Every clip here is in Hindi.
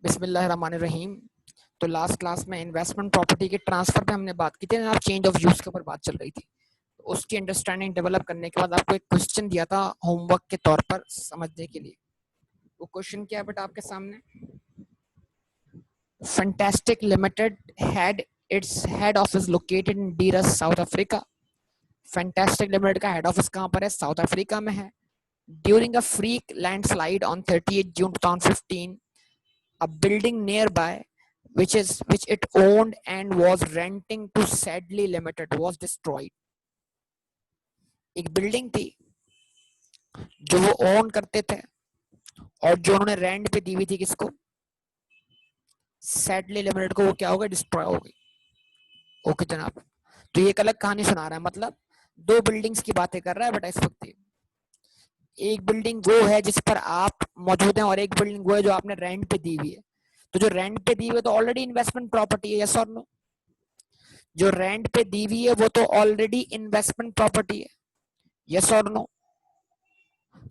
बिस्मिल्लाहिर्रहमानिर्रहीम। तो लास्ट क्लास में इन्वेस्टमेंट प्रॉपर्टी के ट्रांसफर पे हमने बात की थी ना, चेंज ऑफ यूज के ऊपर बात चल रही थी। तो उसकी अंडरस्टैंडिंग डेवलप करने के बाद आपको एक क्वेश्चन दिया था होमवर्क के तौर पर समझने के लिए। वो क्वेश्चन क्या है बेटा आपके सामने? Fantastic limited had its head office located in डीरस, साउथ अफ्रीका। फैंटास्टिक लिमिटेड का हेड ऑफिस कहाँ पर है? साउथ अफ्रीका में है। During a freak landslide on 30 June 2015, a building nearby which it owned and was renting to Sadly Limited was destroyed. एक बिल्डिंग थी जो वो ओन करते थे और जो उन्होंने रेंट पे दी हुई थी किसको? सैडली लिमिटेड को। वो क्या हो गई? डिस्ट्रॉय हो गई। ओके जनाब, तो ये एक अलग कहानी सुना रहा है, मतलब दो बिल्डिंग्स की बातें कर रहा है बेटा इस वक्त। एक बिल्डिंग वो है जिस पर आप मौजूद हैं और एक बिल्डिंग वो है जो आपने रेंट पे दी हुई है। तो जो रेंट पे दी हुई है तो ऑलरेडी इन्वेस्टमेंट प्रॉपर्टी है, यस और नो? जो रेंट पे दी हुई है वो तो ऑलरेडी इन्वेस्टमेंट प्रॉपर्टी है, यस और नो?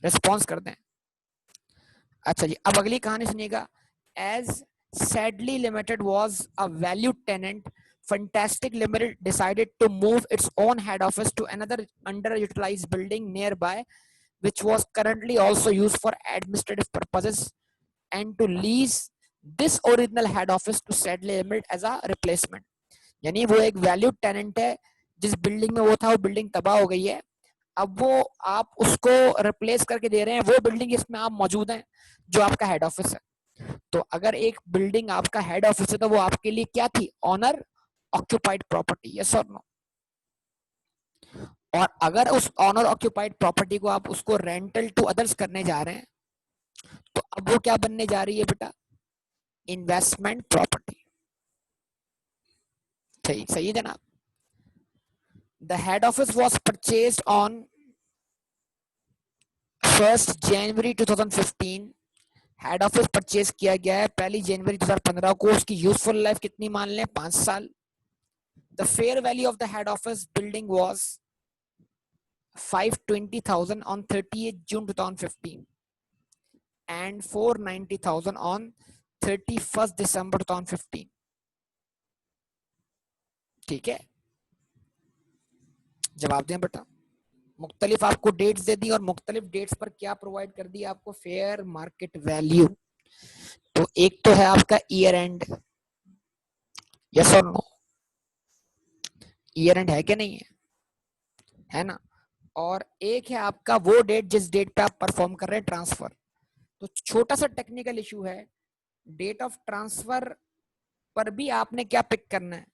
रिस्पॉन्स कर दें। अच्छा जी, अब अगली कहानी सुनिएगा। As Sadly Limited was a valued tenant, Fantastic Limited decided to move its own head office to another underutilized building nearby, which was currently also used for administrative purposes, and to lease this original head office to Sadly Limited as a replacement. यानी वो एक वैल्यूड टेनेंट है, जिस बिल्डिंग में वो था वो बिल्डिंग तबाह हो गई है, अब वो आप उसको रिप्लेस करके दे रहे हैं वो बिल्डिंग इसमें आप मौजूद हैं जो आपका हेड ऑफिस है। तो अगर एक बिल्डिंग आपका हेड ऑफिस है तो वो आपके लिए क्या थी? ऑनर ऑक्यूपाइड प्रॉपर्टी, यस और नो? और अगर उस ऑनर ऑक्यूपाइड प्रॉपर्टी को आप उसको रेंटल टू अदर्स करने जा रहे हैं तो अब वो क्या बनने जा रही है बेटा? Investment property. सही सही है जनाब। The head office was purchased on 1 January 2015। Head office purchase किया गया है 1 जनवरी 2015 को। उसकी यूजफुल लाइफ कितनी मान लें? 5 साल। The fair value of the head office building was 520,000 on 30th June 2015 and 490,000 on 31st December 2015। ठीक है, जवाब दें बेटा। मुख्तलिफ आपको डेट्स दे दी और मुख्तलिफ डेट्स पर क्या प्रोवाइड कर दिया आपको? Fair market value. तो एक तो है आपका ईयर एंड, यस और नो? ईयर एंड है कि नहीं है? है ना? और एक है आपका वो डेट जिस डेट पे आप परफॉर्म कर रहे हैं ट्रांसफर। तो छोटा सा टेक्निकल इशू है, डेट ऑफ ट्रांसफर पर भी आपने क्या पिक करना है?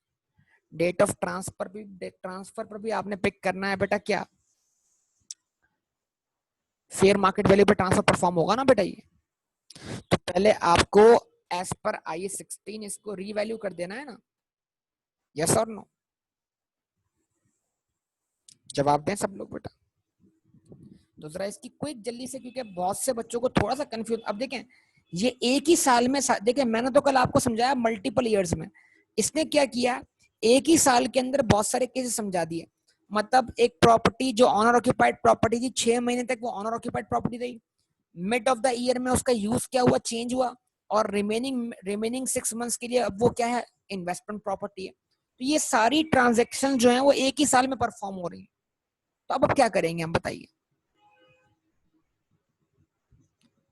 डेट ऑफ ट्रांसफर पर भी आपने पिक करना है बेटा क्या? फेयर मार्केट वैल्यू पे ट्रांसफर परफॉर्म होगा ना बेटा ये। तो पहले आपको एज पर IAS 16 इसको रीवैल्यू कर देना है ना, यस और नो? जवाब दें सब लोग बेटा। तो जरा इसकी क्विक जल्दी से, क्योंकि बहुत से बच्चों को थोड़ा सा कंफ्यूज। अब देखें, ये एक ही साल में देखें, मैंने तो कल आपको समझाया मल्टीपल ईयर्स में, इसने क्या किया? एक ही साल के अंदर बहुत सारे केसेस समझा दिए। मतलब एक प्रॉपर्टी जो ऑनर ऑक्यूपाइड प्रॉपर्टी थी 6 महीने तक वो ऑनर ऑक्यूपाइड प्रॉपर्टी रही, मिड ऑफ द ईयर में उसका यूज क्या हुआ? चेंज हुआ, और रिमेनिंग 6 मंथ्स के लिए अब वो क्या है? इन्वेस्टमेंट प्रॉपर्टी है। तो ये सारी ट्रांजेक्शन जो है वो एक ही साल में परफॉर्म हो रही है। तो अब क्या करेंगे हम, बताइए?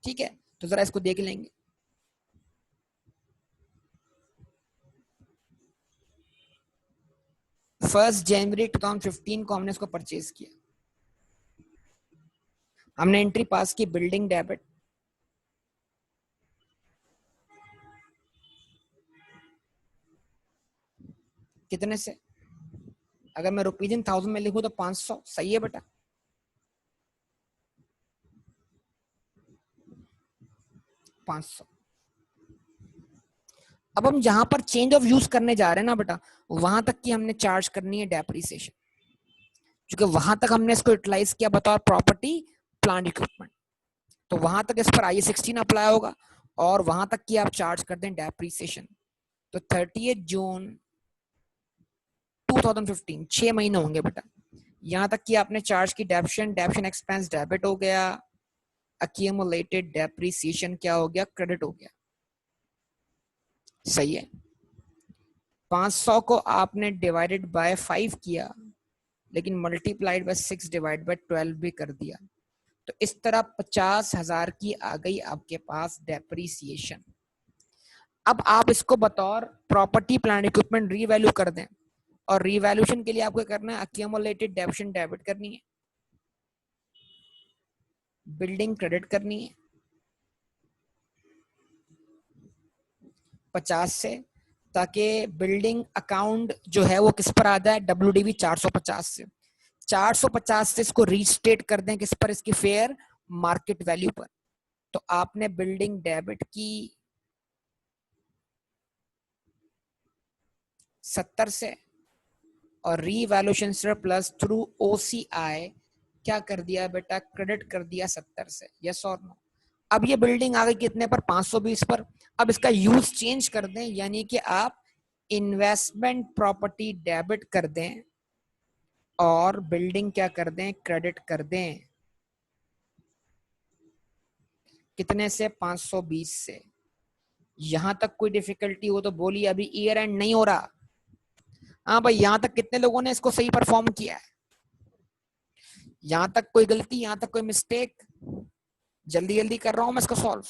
ठीक है, तो जरा इसको देख लेंगे। 1 जनवरी 2015 को हमने इसको परचेज किया, हमने एंट्री पास की बिल्डिंग डेबिट, कितने से? अगर मैं रुपीज इन 1000 में लिखूं तो 500, सही है बेटा? 500। अब हम जहां पर चेंज ऑफ यूज करने जा रहे हैं ना बेटा, वहां तक की हमने चार्ज करनी है डेप्रिसिएशन, क्योंकि वहां तक हमने इसको यूटिलाइज किया बतौर प्रॉपर्टी प्लांट इक्विपमेंट। तो वहां तक इस पर IAS 16 अप्लाई होगा और वहां तक की आप चार्ज कर दें डेप्रिसिएशन। तो 30 जून 2015 6 महीने होंगे बेटा, यहां तक कि आपने चार्ज की डेप्शन एक्सपेंस डेबिट हो गया, अक्यूमुलेटेड डेप्रिसिएशन क्या हो गया? क्रेडिट हो गया। सही है। 500 को आपने डिवाइडेड बाय 5 किया, लेकिन मल्टीप्लाइड बाय 6 डिवाइड बाय 12 भी कर दिया, तो इस तरह 50,000 की आ गई आपके पास डेप्रिसिएशन। अब आप इसको बतौर प्रॉपर्टी प्लांट इक्विपमेंट रीवैल्यू कर दें, और रीवैल्यूएशन के लिए आपको करना है अक्यूमुलेटेड डेबिशन डेबिट करनी है, बिल्डिंग क्रेडिट करनी है 50 से, ताकि बिल्डिंग अकाउंट जो है वो किस पर आ जाए, WDV 450 से। 450 से इसको रीस्टेट कर दें किस पर, इसकी फेयर मार्केट वैल्यू पर। तो आपने बिल्डिंग डेबिट की 70 से, और रीवैल्यूएशन से प्लस थ्रू OCI क्या कर दिया बेटा, क्रेडिट कर दिया 70 से। यस और नो? अब ये बिल्डिंग आ गई कितने पर, 520 पर। अब इसका यूज चेंज कर दें, यानी कि आप इन्वेस्टमेंट प्रॉपर्टी डेबिट कर दें और बिल्डिंग क्या कर दें, क्रेडिट कर दें। कितने से, 520 से। यहां तक कोई डिफिकल्टी हो तो बोलिए, अभी ईयर एंड नहीं हो रहा। हाँ भाई, यहां तक कितने लोगों ने इसको सही परफॉर्म किया है? यहां तक कोई गलती, यहां तक कोई मिस्टेक? जल्दी जल्दी कर रहा हूं मैं इसको सॉल्व,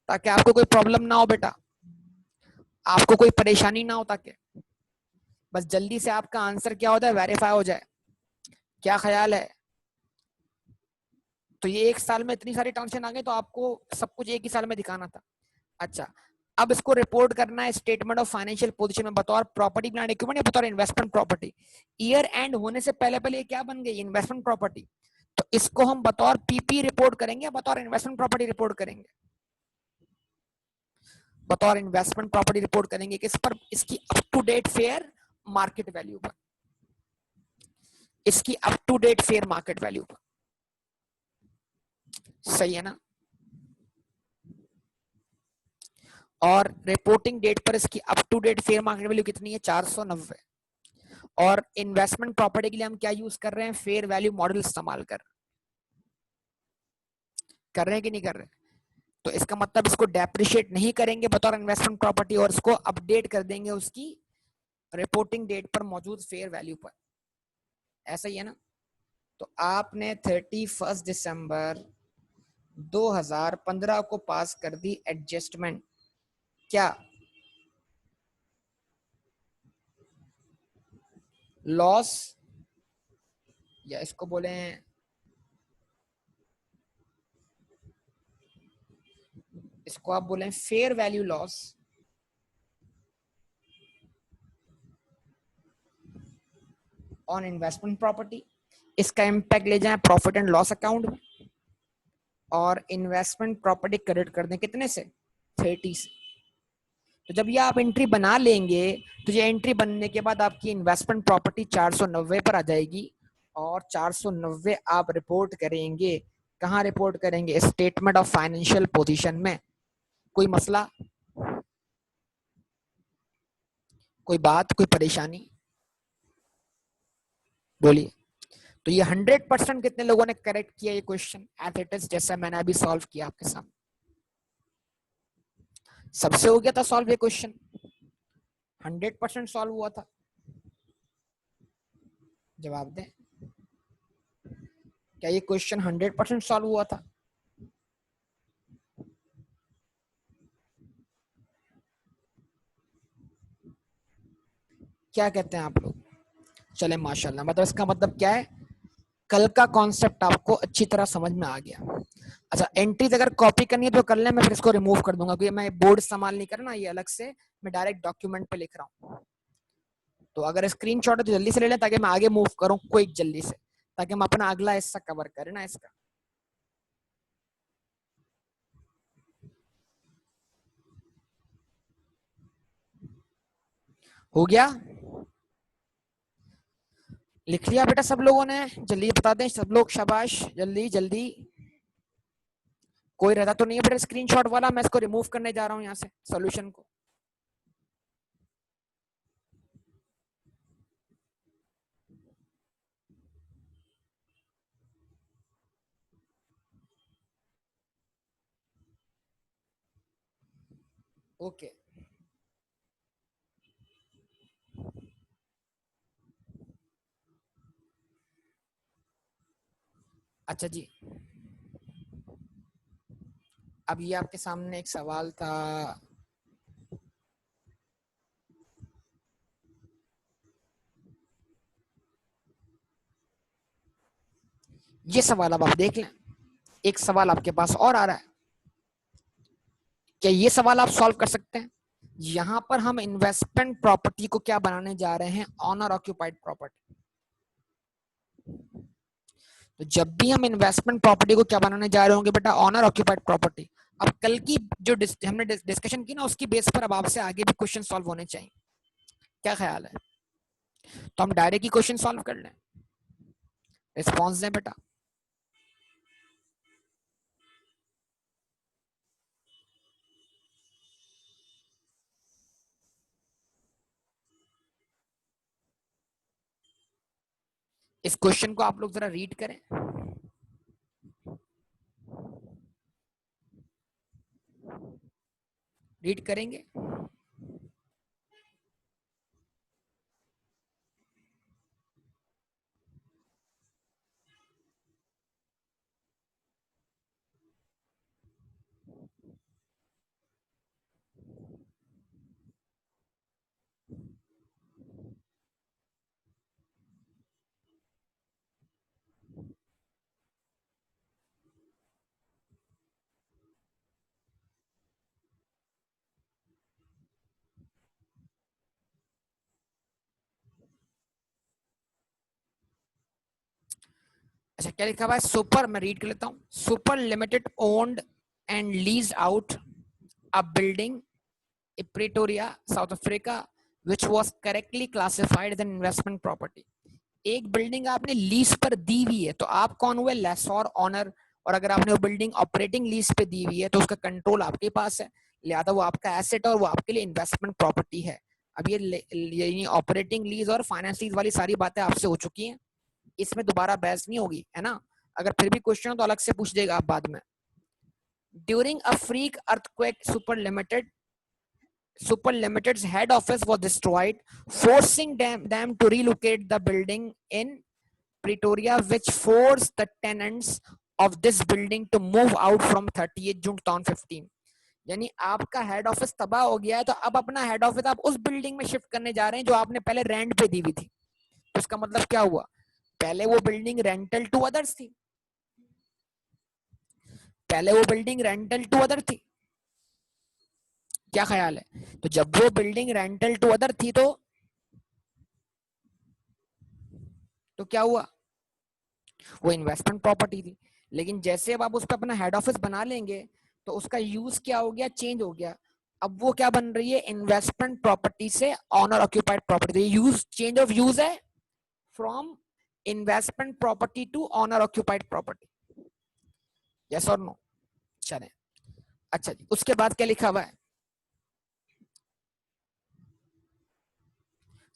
ताकि आपको कोई प्रॉब्लम ना हो बेटा, आपको कोई परेशानी ना हो, ताकि बस जल्दी से आपका आंसर क्या होता है, वेरीफाई हो जाए। क्या ख्याल है? तो ये एक साल में इतनी सारी ट्रांजेक्शन आ गई, तो आपको सब कुछ एक ही साल में दिखाना था। अच्छा, अब इसको रिपोर्ट करना है स्टेटमेंट ऑफ फाइनेंशियल पोजीशन में बतौर प्रॉपर्टी प्लांट इक्विपमेंट या बतौर इन्वेस्टमेंट प्रॉपर्टी। ईयर एंड होने से पहले पहले ये क्या बन गई, इन्वेस्टमेंट प्रॉपर्टी। तो इसको हम बतौर पीपी रिपोर्ट करेंगे, बतौर इन्वेस्टमेंट प्रॉपर्टी रिपोर्ट करेंगे। बतौर इन्वेस्टमेंट प्रॉपर्टी रिपोर्ट करेंगे किस पर, इसकी up to date fair market value पर, इसकी up to date fair market value पर। सही है ना? और रिपोर्टिंग डेट पर इसकी up to date fair market value कितनी है, 490। और इन्वेस्टमेंट प्रॉपर्टी के लिए हम क्या यूज कर रहे हैं, फेयर वैल्यू मॉडल इस्तेमाल कर रहे हैं कि नहीं कर रहे? तो इसका मतलब इसको डेप्रिशिएट नहीं करेंगे बतौर इन्वेस्टमेंट प्रॉपर्टी, और इसको अपडेट कर देंगे उसकी रिपोर्टिंग डेट पर मौजूद फेयर वैल्यू पर। ऐसा ही है ना? तो आपने 31 दिसंबर 2015 को पास कर दी एडजस्टमेंट। क्या लॉस, या इसको बोले, इसको आप बोले fair value loss on investment property. इसका इम्पैक्ट ले जाए प्रॉफिट एंड लॉस अकाउंट में, और इन्वेस्टमेंट प्रॉपर्टी क्रेडिट कर दें कितने से, 30 से। तो जब ये आप एंट्री बना लेंगे, तो ये एंट्री बनने के बाद आपकी इन्वेस्टमेंट प्रॉपर्टी 490 पर आ जाएगी, और 490 आप रिपोर्ट करेंगे। कहाँ रिपोर्ट करेंगे, स्टेटमेंट ऑफ फाइनेंशियल पोजीशन में। कोई मसला, कोई बात, कोई परेशानी? बोलिए। तो ये 100% कितने लोगों ने करेक्ट किया ये क्वेश्चन एज इट इज, जैसा मैंने अभी सॉल्व किया आपके सामने? सबसे हो गया था सॉल्व ये क्वेश्चन, 100% सॉल्व हुआ था। जवाब दें, क्या ये क्वेश्चन 100% सॉल्व हुआ था? क्या कहते हैं आप लोग? चले माशाल्लाह, मतलब इसका मतलब क्या है, कल का कॉन्सेप्ट आपको अच्छी तरह समझ में आ गया। अच्छा, एंट्रीज अगर कॉपी करनी है तो कर ले, मैं फिर इसको रिमूव कर दूंगा, क्योंकि मैं बोर्ड इस्तेमाल नहीं करना, ये अलग से मैं डायरेक्ट डॉक्यूमेंट पे लिख रहा हूँ। तो अगर स्क्रीनशॉट है तो जल्दी से ले लें, ताकि मैं आगे मूव करूँ क्विक जल्दी से, ताकि हम अपना अगला हिस्सा कवर करें ना इसका। हो गया? लिख लिया बेटा सब लोगों ने? जल्दी बता दें सब लोग, शाबाश, जल्दी जल्दी। कोई रहता तो नहीं है बेटा स्क्रीनशॉट वाला? मैं इसको रिमूव करने जा रहा हूँ यहाँ से सॉल्यूशन को। ओके, अच्छा जी, अब ये आपके सामने एक सवाल था, ये सवाल अब आप देख लें। एक सवाल आपके पास और आ रहा है, क्या ये सवाल आप सॉल्व कर सकते हैं? यहां पर हम इन्वेस्टमेंट प्रॉपर्टी को क्या बनाने जा रहे हैं, ऑनर ऑक्यूपाइड प्रॉपर्टी। तो जब भी हम इन्वेस्टमेंट प्रॉपर्टी को क्या बनाने जा रहे होंगे बेटा, ऑनर ऑक्यूपाइड प्रॉपर्टी। अब कल की जो हमने डिस्कशन की ना, उसकी बेस पर अब आपसे आगे भी क्वेश्चन सॉल्व होने चाहिए, क्या ख्याल है? तो हम डायरेक्ट ही क्वेश्चन सॉल्व कर लें, रिस्पॉन्स दें बेटा। इस क्वेश्चन को आप लोग जरा रीड करें। रीड करेंगे? अच्छा, क्या लिखा हुआ है? सुपर, मैं रीड कर लेता हूँ। Super limited owned and leased out a building in Pretoria, South Africa, which was correctly classified as an investment property. एक बिल्डिंग आपने लीज पर दी हुई है, तो आप कौन हुए? Lessor, owner. और अगर आपने वो बिल्डिंग ऑपरेटिंग लीज पे दी हुई है, तो उसका कंट्रोल आपके पास है, लिहाजा वो आपका एसेट और वो आपके लिए इन्वेस्टमेंट प्रॉपर्टी है। अब ये ऑपरेटिंग लीज और फाइनेंस लीज वाली सारी बातें आपसे हो चुकी हैं, इसमें दोबारा बहस नहीं होगी, है ना? अगर फिर भी क्वेश्चन हो तो अलग से पूछ देगा आप बाद में। During a freak earthquake, Super Limited's head office was destroyed, forcing them to relocate the building in Pretoria, which forced the tenants of this building to move out from 30th June 2015. यानी आपका हेड ऑफिस तबाह हो गया है, तो अब अपना हेड ऑफिस आप उस बिल्डिंग में शिफ्ट करने जा रहे हैं जो आपने पहले रेंट पे दी हुई थी। तो इसका मतलब क्या हुआ? पहले वो बिल्डिंग रेंटल टू अदर्स थी, पहले वो बिल्डिंग रेंटल टू अदर थी, क्या ख्याल है? तो जब वो बिल्डिंग रेंटल टू अदर थी, तो क्या हुआ? वो इन्वेस्टमेंट प्रॉपर्टी थी। लेकिन जैसे अब आप उस पर अपना हेड ऑफिस बना लेंगे, तो उसका यूज क्या हो गया? चेंज हो गया। अब वो क्या बन रही है? इन्वेस्टमेंट प्रॉपर्टी से owner occupied property. Use, change of use है, from investment property to owner occupied property. Yes और नो? चले, अच्छा जी, उसके बाद क्या लिखा हुआ है?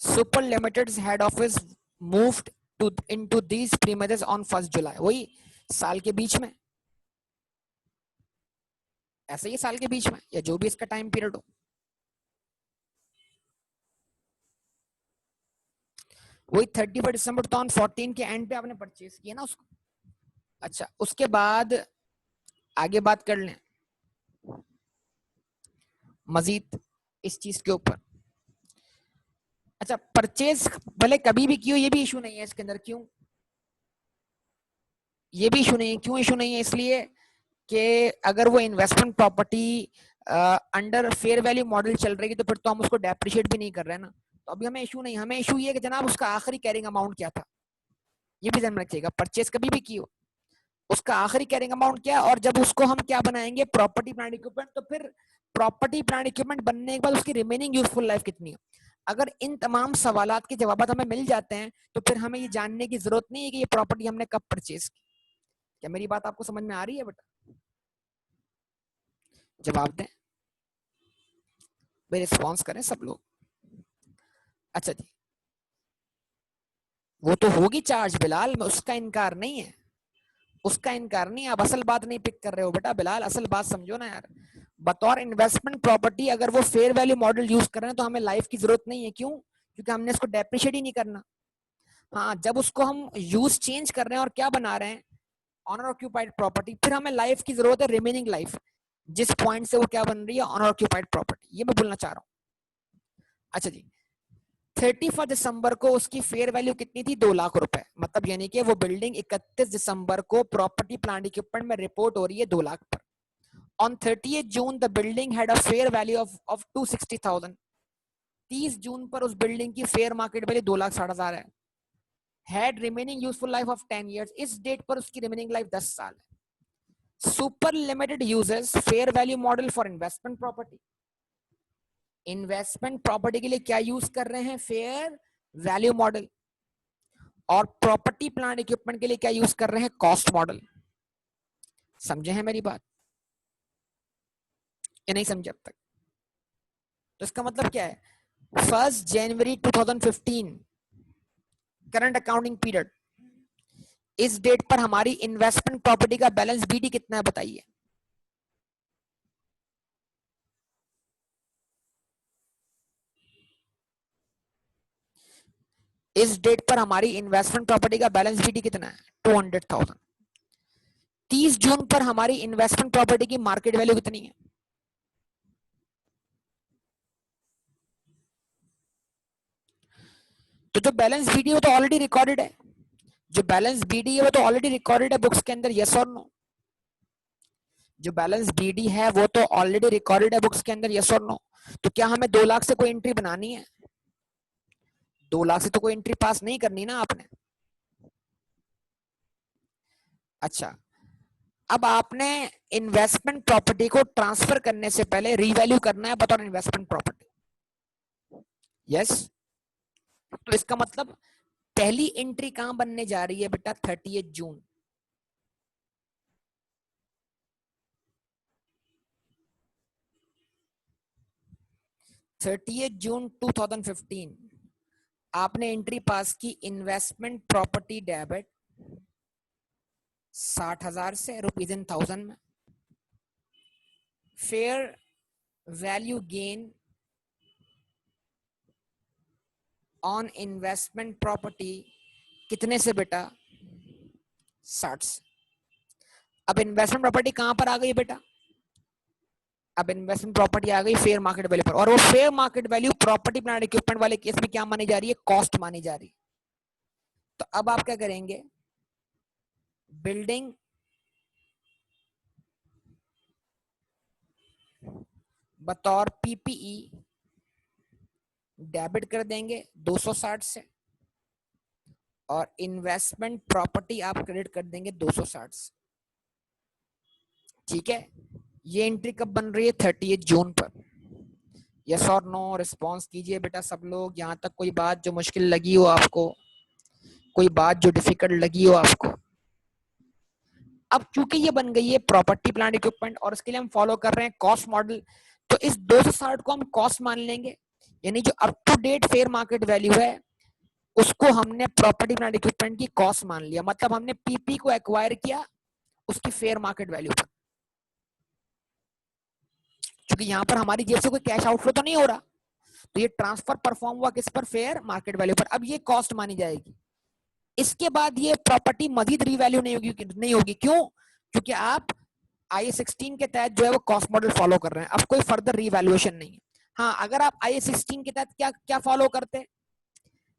Super limited head office moved to into these premises on 1 July. वही साल के बीच में, ऐसे ही साल के बीच में, या जो भी इसका टाइम पीरियड हो, वही 31 दिसंबर 2014 के एंड पे आपने परचेज किया ना उसको। अच्छा, उसके बाद आगे बात कर लें मजीद इस चीज के ऊपर। अच्छा, परचेज भले कभी भी किया, ये भी इशू नहीं है इसके अंदर। क्यों ये भी इशू नहीं है? क्यों इशू नहीं है? इसलिए कि अगर वो investment property under fair value model चल रही है, तो फिर तो हम उसको डेप्रिशिएट भी नहीं कर रहे हैं ना। तो अभी हमें इशू नहीं, हमें इशू ये कि जनाब उसका आखिरी कैरिंग अमाउंट क्या था। ये भी ध्यान रखिएगा, परचेज कभी भी की हो, उसका आखिरी कैरिंग अमाउंट क्या है, और जब उसको हम क्या बनाएंगे, प्रॉपर्टी प्लांट इक्विपमेंट, तो फिर प्रॉपर्टी प्लांट इक्विपमेंट बनने के बाद उसकी रिमेनिंग यूजफुल लाइफ कितनी है। अगर इन तमाम सवालात के जवाब हमें मिल जाते हैं, तो फिर हमें ये जानने की जरूरत नहीं है कि ये प्रॉपर्टी हमने कब परचेज की। क्या मेरी बात आपको समझ में आ रही है बेटा? जवाब दें भाई, रिस्पॉन्स करें सब लोग। अच्छा जी, वो तो होगी चार्ज बिलाल, उसका इनकार नहीं है, उसका इनकार नहीं है। आप असल बात नहीं पिक कर रहे हो बेटा बिलाल, असल बात समझो ना यार। बतौर इन्वेस्टमेंट प्रॉपर्टी अगर वो फेयर वैल्यू मॉडल यूज कर रहे हैं, तो हमें लाइफ की जरूरत नहीं है। क्यों? क्योंकि हमने इसको डेप्रिशिएट ही नहीं करना। हाँ, जब उसको हम यूज चेंज कर रहे हैं और क्या बना रहे हैं, ऑनर ऑक्यूपाइड प्रॉपर्टी, फिर हमें लाइफ की जरूरत है रिमेनिंग लाइफ, जिस पॉइंट से वो क्या बन रही है, ऑनर ऑक्यूपाइड प्रॉपर्टी, ये मैं बोलना चाह रहा हूँ। अच्छा जी, 31 दिसंबर को उसकी फेयर वैल्यू कितनी थी, 2 लाख रुपए, मतलब यानी कि वो बिल्डिंग 31 दिसंबर को प्रॉपर्टी प्लांट इक्विपमेंट में रिपोर्ट हो रही है 2 लाख पर। On 30th June the building had a fair value of 260,000। 30 जून पर उस बिल्डिंग की फेयर मार्केट वैल्यू 2,60,000 है। Had remaining useful life of 10 years, इस डेट पर उसकी रिमेनिंग लाइफ 10 साल है। Super limited uses fair value model for investment property. Investment property के लिए क्या यूज कर रहे हैं, फेयर वैल्यू मॉडल। और प्रॉपर्टी प्लांट इक्विपमेंट के लिए क्या यूज कर रहे हैं, कॉस्ट मॉडल। समझे हैं मेरी बात या नहीं समझे अब तक? तो इसका मतलब क्या है, 1 जनवरी 2015 करंट अकाउंटिंग पीरियड, इस डेट पर हमारी इन्वेस्टमेंट प्रॉपर्टी का बैलेंस बीडी कितना है बताइए। इस डेट पर हमारी इन्वेस्टमेंट प्रॉपर्टी का बैलेंस बीडी कितना है, 200,000। 30 जून पर हमारी इन्वेस्टमेंट प्रॉपर्टी की मार्केट वैल्यू कितनी है, तो जो बैलेंस बीडी है वो तो ऑलरेडी रिकॉर्डेड है, जो बैलेंस बीडी है वो तो ऑलरेडी रिकॉर्डेड है बुक्स के अंदर, यस और नो। जो बैलेंस बीडी है वो तो ऑलरेडी रिकॉर्डेड है बुक्स के अंदर, यस और नो। तो क्या हमें 2 लाख से कोई एंट्री बनानी है, 2 लाख से तो कोई एंट्री पास नहीं करनी ना आपने। अच्छा, अब आपने इन्वेस्टमेंट प्रॉपर्टी को ट्रांसफर करने से पहले रीवैल्यू करना है बतौर इन्वेस्टमेंट प्रॉपर्टी, यस। तो इसका मतलब पहली एंट्री कहां बनने जा रही है बेटा, 30 जून। जून 2015 आपने एंट्री पास की, इन्वेस्टमेंट प्रॉपर्टी डेबिट 60,000 से रुपीज इन 1000 में, fair value gain on investment property कितने से बेटा, 60 से। अब इन्वेस्टमेंट प्रॉपर्टी कहां पर आ गई बेटा, अब इन्वेस्टमेंट प्रॉपर्टी आ गई फेयर मार्केट वैल्यू पर, और वो fair market value property plant equipment वाले केस में क्या मानी जा रही है, कॉस्ट मानी जा रही है। तो अब आप क्या करेंगे, बिल्डिंग बतौर पीपीई डेबिट कर देंगे 260 से, और इन्वेस्टमेंट प्रॉपर्टी आप क्रेडिट कर देंगे 260 से, ठीक है। ये एंट्री कब बन रही है, 30 जून पर, यस और नो रिस्पॉन्स कीजिए बेटा सब लोग। यहां तक कोई बात जो मुश्किल लगी हो आपको, कोई बात जो डिफिकल्ट लगी हो आपको। अब चूंकि ये बन गई है प्रॉपर्टी प्लांट इक्विपमेंट और इसके लिए हम फॉलो कर रहे हैं कॉस्ट मॉडल, तो इस 260 को हम कॉस्ट मान लेंगे, यानी जो up to date fair market value है उसको हमने प्रॉपर्टी प्लांट इक्विपमेंट की कॉस्ट मान लिया, मतलब हमने पीपी को एक्वायर किया उसकी फेयर मार्केट वैल्यू पर। क्योंकि यहां पर हमारी जेब से कोई कैश आउटफ्लो तो नहीं हो रहा, तो ये ट्रांसफर परफॉर्म हुआ किस पर, फेयर मार्केट वैल्यू पर। अब ये कॉस्ट मानी जाएगी। इसके बाद ये प्रॉपर्टी मजीद रीवैल्यू नहीं होगी क्यों, क्योंकि आप आई16 के तहत जो है वो कॉस्ट मॉडल फॉलो कर रहे हैं, अब कोई फर्दर रीवैल्यूएशन नहीं है। हाँ, अगर आप आई16 के तहत क्या क्या फॉलो करते,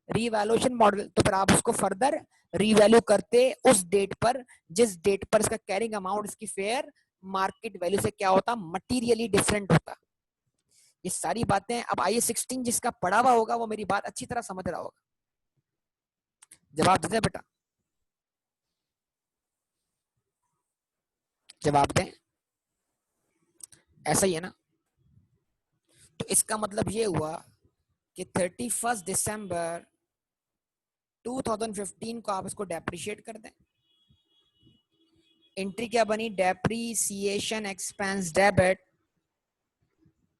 रीवैल्यूएशन मॉडल, तो फिर आप उसको फर्दर रीवैल्यू करते उस डेट पर जिस डेट पर इसका कैरिंग अमाउंट इसकी फेयर मार्केट वैल्यू से क्या होता, मटीरियली डिफरेंट होता। ये सारी बातें अब आई16 जिसका पढ़ा हुआ होगा वो मेरी बात अच्छी तरह समझ रहा होगा। जवाब दे बेटा, जवाब दें, ऐसा ही है ना। तो इसका मतलब ये हुआ कि 31 दिसंबर 2015 को आप इसको डेप्रिशिएट कर दें। एंट्री क्या बनी, depreciation expense debit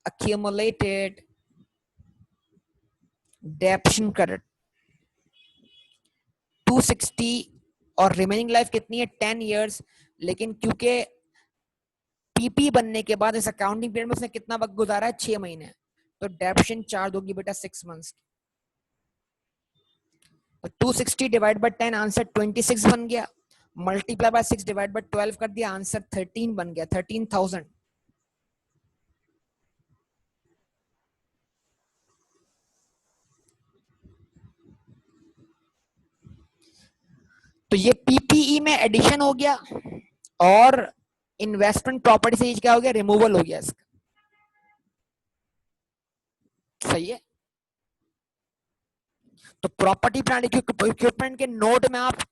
accumulated depreciation credit 260, और रिमेनिंग लाइफ कितनी है, 10 इयर्स। लेकिन क्योंकि पीपी बनने के बाद इस अकाउंटिंग पीरियड में उसने कितना वक्त गुजारा है, 6 महीने, तो डेप्रिसिएशन चार्ज होगी बेटा 6 मंथ्स की। तो 260 डिवाइड बाय 10 आंसर 26 बन गया, मल्टीप्लाई बाय 6 डिवाइड बाय 12 कर दिया, आंसर 13 बन गया, 13,000। तो ये पीपीई में एडिशन हो गया और इन्वेस्टमेंट प्रॉपर्टी से क्या हो गया, रिमूवल हो गया इसका। सही है। तो प्रॉपर्टी प्लांट इक्विपमेंट के नोट में आप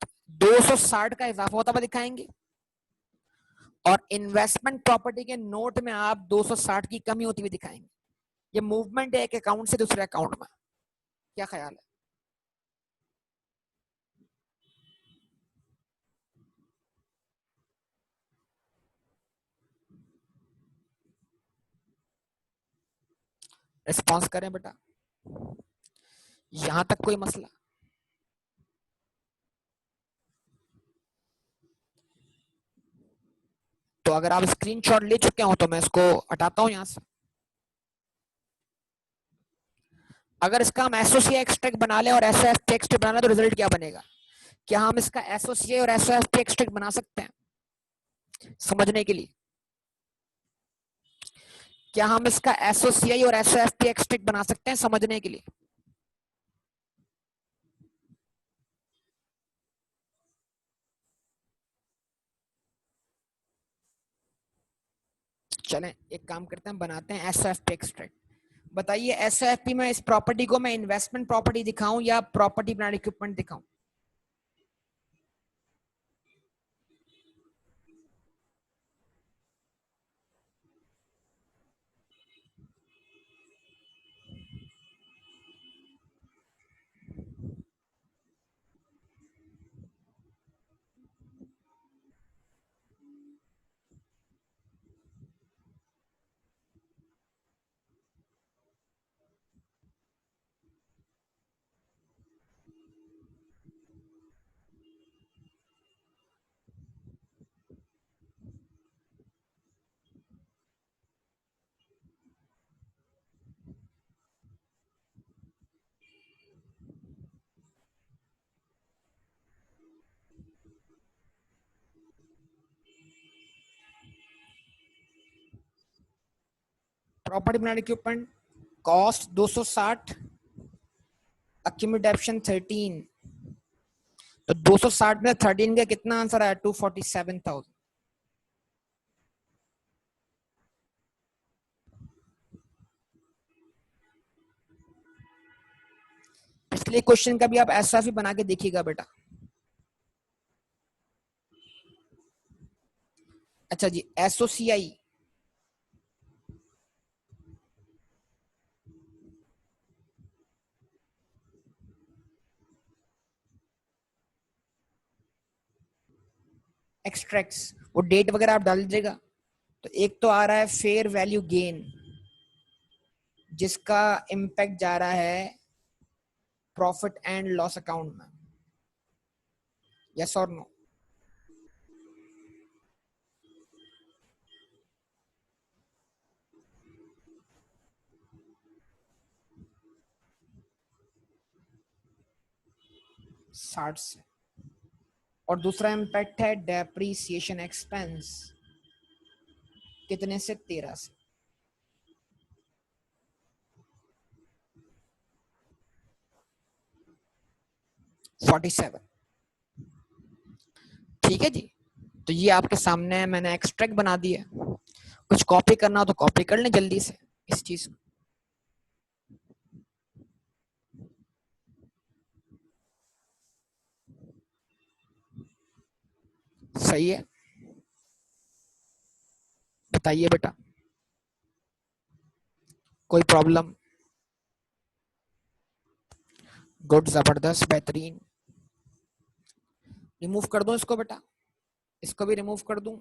260 का इजाफा होता हुआ दिखाएंगे और इन्वेस्टमेंट प्रॉपर्टी के नोट में आप 260 की कमी होती हुई दिखाएंगे। ये मूवमेंट है एक अकाउंट से दूसरे अकाउंट में। क्या ख्याल है? रिस्पॉन्स करें बेटा, यहां तक कोई मसला? तो अगर आप स्क्रीनशॉट ले चुके हो तो मैं इसको हटाता हूं यहां से। अगर इसका हम एसओसी एक्सट्रैक्ट बना लें और एसओएफटी एक्सट्रैक्ट बना लें तो रिजल्ट क्या बनेगा? क्या हम इसका एसओसी और एसओएफटी एक्सट्रैक्ट बना सकते हैं? समझने के लिए, क्या हम इसका एसओसीआई और एसओएफटी एक्सट्रैक्ट बना सकते हैं समझने के लिए? चलें एक काम करते हैं, बनाते हैं एसओएफटी एक्सट्रैक्ट। बताइए एसओएफटी में इस प्रॉपर्टी को मैं इन्वेस्टमेंट प्रॉपर्टी दिखाऊं या प्रॉपर्टी प्लांट इक्विपमेंट दिखाऊं? Property plant equipment cost 260, accumulation 13, तो 260 में 13 का कितना आंसर आया? 247,000। पिछले क्वेश्चन का भी आप ऐसा भी बना के देखिएगा बेटा। अच्छा जी, एसओसीआई एक्सट्रैक्ट्स, वो डेट वगैरह आप डाल दीजिएगा। तो एक तो आ रहा है फेयर वैल्यू गेन, जिसका इम्पैक्ट जा रहा है प्रॉफिट एंड लॉस अकाउंट में। यस और नो? साठ से। और दूसरा इम्पैक्ट है डेप्रीसिएशन एक्सपेंस, कितने से? 13 से। $47। ठीक है जी, तो ये आपके सामने है, मैंने एक्सट्रैक्ट बना दिया। कुछ कॉपी करना हो तो कॉपी कर लें जल्दी से इस चीज को। सही है, बताइए बेटा, कोई प्रॉब्लम? गुड, जबरदस्त, बेहतरीन। रिमूव कर दूं इसको बेटा? इसको भी रिमूव कर दूं?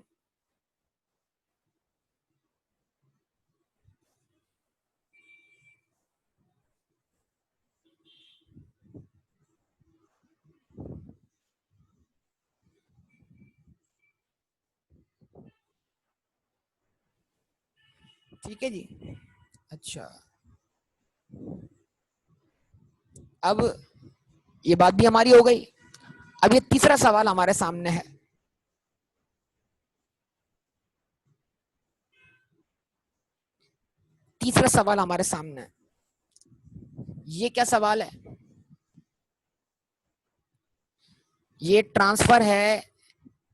ठीक है जी। अच्छा, अब ये बात भी हमारी हो गई। अब ये तीसरा सवाल हमारे सामने है। तीसरा सवाल हमारे सामने है। ये क्या सवाल है? ये ट्रांसफर है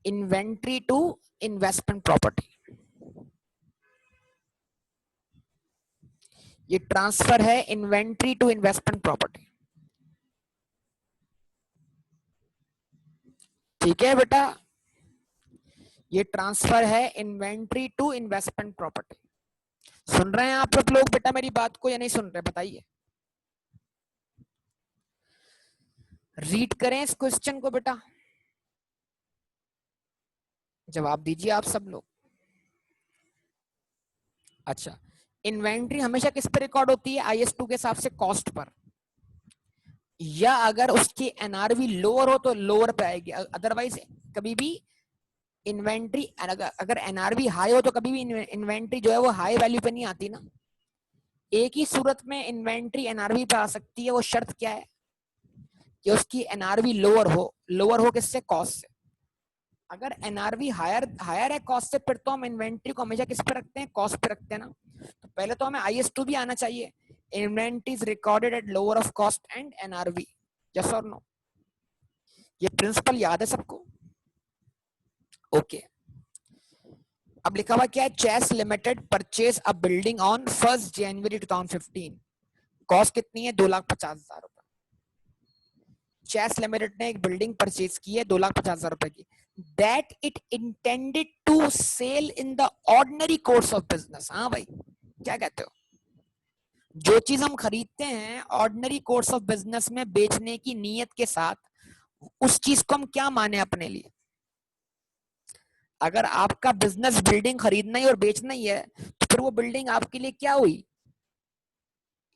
इन्वेंट्री टू इन्वेस्टमेंट प्रॉपर्टी। ये ट्रांसफर है इन्वेंट्री टू इन्वेस्टमेंट प्रॉपर्टी। ठीक है बेटा, ये ट्रांसफर है इन्वेंट्री टू इन्वेस्टमेंट प्रॉपर्टी। सुन रहे हैं आप सब लोग बेटा मेरी बात को या नहीं सुन रहे? बताइए, रीड करें इस क्वेश्चन को बेटा, जवाब दीजिए आप सब लोग। अच्छा, इन्वेंट्री हमेशा किस पे रिकॉर्ड होती है? IS2 के हिसाब से कॉस्ट पर, या अगर उसकी एनआरवी लोअर हो तो लोअर पे आएगी, अदरवाइज कभी भी इन्वेंट्री, अगर एनआरवी हाई हो तो कभी भी इन्वेंट्री जो है वो हाई वैल्यू पे नहीं आती ना। एक ही सूरत में इन्वेंट्री एनआरवी पे आ सकती है, वो शर्त क्या है कि उसकी एनआरवी लोअर हो। लोअर हो किससे? कॉस्ट से। अगर एनआरवी हायर हायर है कॉस्ट से, फिर तो हम इन्वेंट्री को हमेशा किस पे रखते हैं? कॉस्ट पे रखते हैं ना। तो पहले तो हमें IS2 भी आना चाहिए, inventory is recorded at lower of cost and NRV. Yes और नो? ये प्रिंसिपल याद है सबको? ओके। अब लिखा हुआ क्या है? Chase Limited purchase a building on 1 January 2015। Cost कितनी है? 2,50,000 रुपए। चेस लिमिटेड ने एक बिल्डिंग परचेज की है 2,50,000 रुपए की, that it intended to sell in the ordinary course of business. हाँ भाई, क्या कहते हो? जो चीज हम खरीदते हैं ऑर्डिनरी कोर्स ऑफ बिजनेस में बेचने की नीयत के साथ, उस चीज को हम क्या माने अपने लिए? अगर आपका बिजनेस बिल्डिंग खरीदना ही और बेचना ही है, तो फिर वो बिल्डिंग आपके लिए क्या हुई?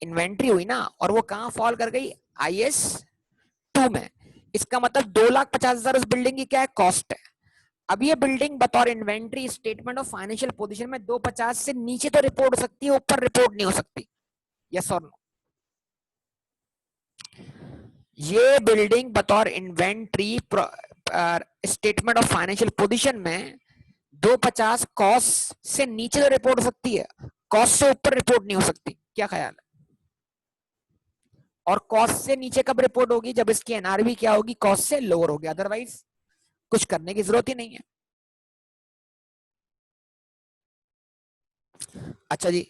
इन्वेंट्री हुई ना। और वो कहां फॉल कर गई? IS2 में। इसका मतलब 2,50,000 उस बिल्डिंग की क्या है? कॉस्ट है। अब ये बिल्डिंग बतौर inventory statement of financial position में 250 से नीचे तो रिपोर्ट हो सकती है, ऊपर रिपोर्ट नहीं हो सकती। यस और नो? ये बिल्डिंग बतौर inventory statement of financial position में 250 कॉस्ट से नीचे तो रिपोर्ट हो सकती है, कॉस्ट से ऊपर रिपोर्ट नहीं हो सकती। क्या ख्याल है? और कॉस्ट से नीचे कब रिपोर्ट होगी? जब इसकी एनआरवी क्या होगी? कॉस्ट से लोअर होगी, अदरवाइज कुछ करने की जरूरत ही नहीं है। अच्छा जी,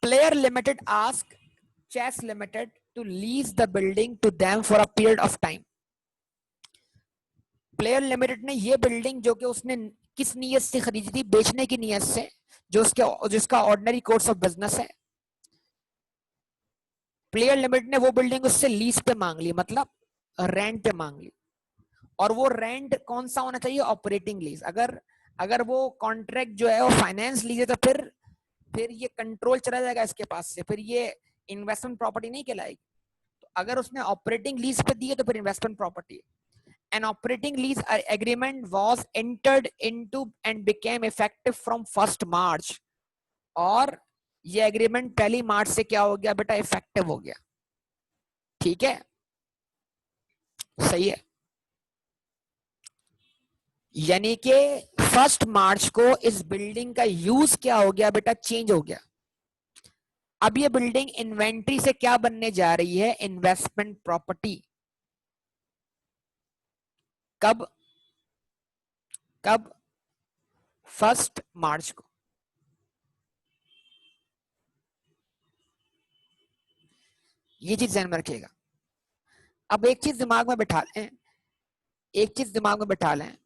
player limited ask chase limited to lease the building to them for a period of time. Player limited ने ये बिल्डिंग जो कि उसने किस नीयत से खरीदी थी? बेचने की नीयत से, जो उसके जिसका ऑर्डिनरी कोर्स ऑफ बिजनेस है। प्लेयर लिमिटेड ने वो बिल्डिंग उससे लीज पे मांग ली, मतलब रेंट पे मांग ली। और वो रेंट कौन सा होना चाहिए? Operating lease. अगर अगर वो कॉन्ट्रैक्ट जो है वो फाइनेंस लीज है, तो फिर ये कंट्रोल चला जाएगा इसके पास से, फिर ये इन्वेस्टमेंट प्रॉपर्टी नहीं कहलाएगी। तो अगर उसने ऑपरेटिंग लीज पे दी है तो फिर investment property. An operating lease agreement was entered into and became effective from 1st March। और ये एग्रीमेंट 1 मार्च से क्या हो गया बेटा? इफेक्टिव हो गया। ठीक है, सही है। यानी कि 1 मार्च को इस बिल्डिंग का यूज क्या हो गया बेटा? चेंज हो गया। अब ये बिल्डिंग इन्वेंट्री से क्या बनने जा रही है? Investment property. कब? कब? 1 मार्च को। ये चीज ध्यान में रखिएगा। अब एक चीज दिमाग में बिठा लें, एक चीज दिमाग में बिठा लें,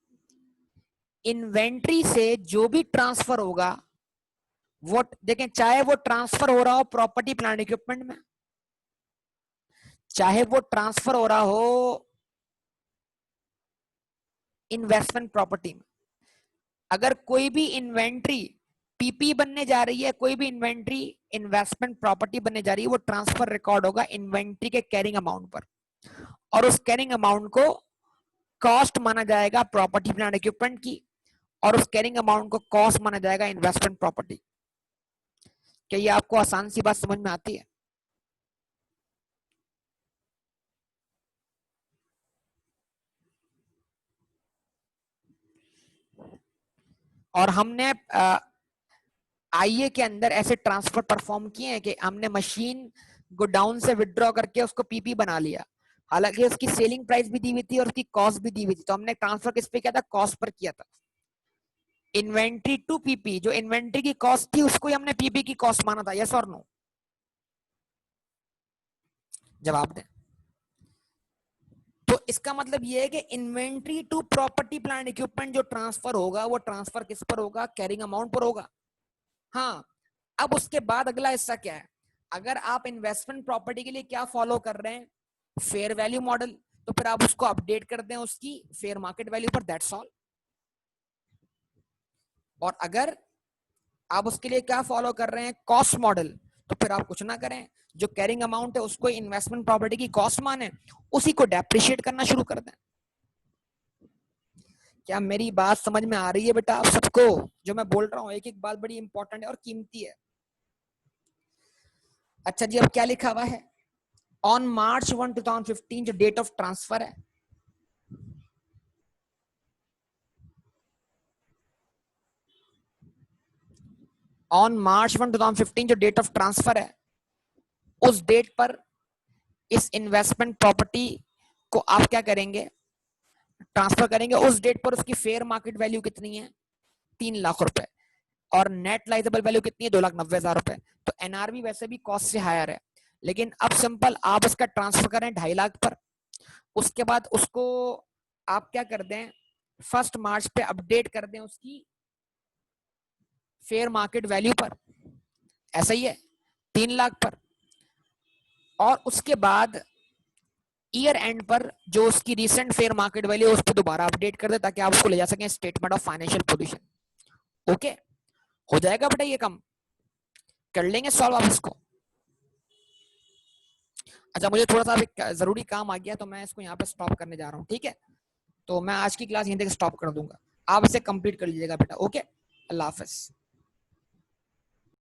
इन्वेंट्री से जो भी ट्रांसफर होगा, वो देखें, चाहे वो ट्रांसफर हो रहा हो प्रॉपर्टी प्लांट इक्विपमेंट में, चाहे वो ट्रांसफर हो रहा हो इन्वेस्टमेंट प्रॉपर्टी में। अगर कोई भी इन्वेंट्री पीपी बनने जा रही है, कोई भी इन्वेंट्री इन्वेस्टमेंट प्रॉपर्टी बनने जा रही है, वो ट्रांसफर रिकॉर्ड होगा इन्वेंट्री के कैरिंग अमाउंट पर। और उस कैरिंग अमाउंट को कॉस्ट माना जाएगा प्रॉपर्टी प्लांट इक्विपमेंट की, और उस कैरिंग अमाउंट को कॉस्ट माना जाएगा इन्वेस्टमेंट प्रॉपर्टी। क्या ये आपको आसान सी बात समझ में आती है? और हमने आईए के अंदर ऐसे ट्रांसफर परफॉर्म किए हैं कि हमने मशीन गोडाउन से विड्रॉ करके उसको पीपी बना लिया, हालांकि उसकी सेलिंग प्राइस भी दी हुई थी और उसकी कॉस्ट भी दी हुई थी, तो हमने ट्रांसफर किस पे किया था, कॉस्ट पर किया था। इन्वेंट्री टू पीपी, जो इन्वेंट्री की कॉस्ट थी उसको ही हमने पीपी की कॉस्ट माना था, यस और नो? जवाब दें। तो इसका मतलब ये है कि inventory to property plant equipment जो ट्रांसफर होगा वो ट्रांसफर किस पर होगा, कैरिंग अमाउंट पर होगा। हाँ, अब उसके बाद अगला हिस्सा क्या है, अगर आप इन्वेस्टमेंट प्रॉपर्टी के लिए क्या फॉलो कर रहे हैं, फेयर वैल्यू मॉडल, तो फिर आप उसको अपडेट कर दें उसकी फेयर मार्केट वैल्यू पर, दैट्स ऑल। और अगर आप उसके लिए क्या फॉलो कर रहे हैं, कॉस्ट मॉडल, तो फिर आप कुछ ना करें, जो कैरिंग अमाउंट है उसको इन्वेस्टमेंट प्रॉपर्टी की कॉस्ट माने, उसी को डेप्रिशिएट करना शुरू कर दें। क्या मेरी बात समझ में आ रही है बेटा आप सबको? जो मैं बोल रहा हूँ एक एक बात बड़ी इंपॉर्टेंट है और कीमती है। अच्छा जी, अब क्या लिखा हुआ है, ऑन मार्च 1 2015 जो डेट ऑफ ट्रांसफर है, ऑन मार्च 1 2015 जो डेट ऑफ ट्रांसफर है, उस डेट पर इस इन्वेस्टमेंट प्रॉपर्टी को आप क्या करेंगे, ट्रांसफर करेंगे। उस डेट पर उसकी फेयर मार्केट वैल्यू कितनी है, 3 लाख रुपए, और नेट लाइजेबल वैल्यू कितनी है, 2,90,000 रुपए। तो एनआरवी वैसे भी कॉस्ट से हायर है, लेकिन अब सिंपल आप उसका ट्रांसफर करें 2.5 लाख पर, उसके बाद उसको आप क्या कर दें, 1 मार्च पे अपडेट कर दें उसकी फेयर मार्केट वैल्यू पर, ऐसा ही है 3 लाख पर, और उसके बाद ईयर एंड पर जो उसकी रिसेंट फेयर मार्केट वैल्यू है उस पर दोबारा अपडेट कर दे, ताकि आप उसको ले जा सकें statement of financial position. Okay, हो जाएगा बेटा, ये काम कर लेंगे सॉल्व आप इसको। अच्छा, मुझे थोड़ा सा एक जरूरी काम आ गया, तो मैं इसको यहाँ पे स्टॉप करने जा रहा हूँ, ठीक है? तो मैं आज की क्लास यहीं तक स्टॉप कर दूंगा, आप इसे कंप्लीट कर लीजिएगा बेटा। ओके, अल्लाह हाफिज।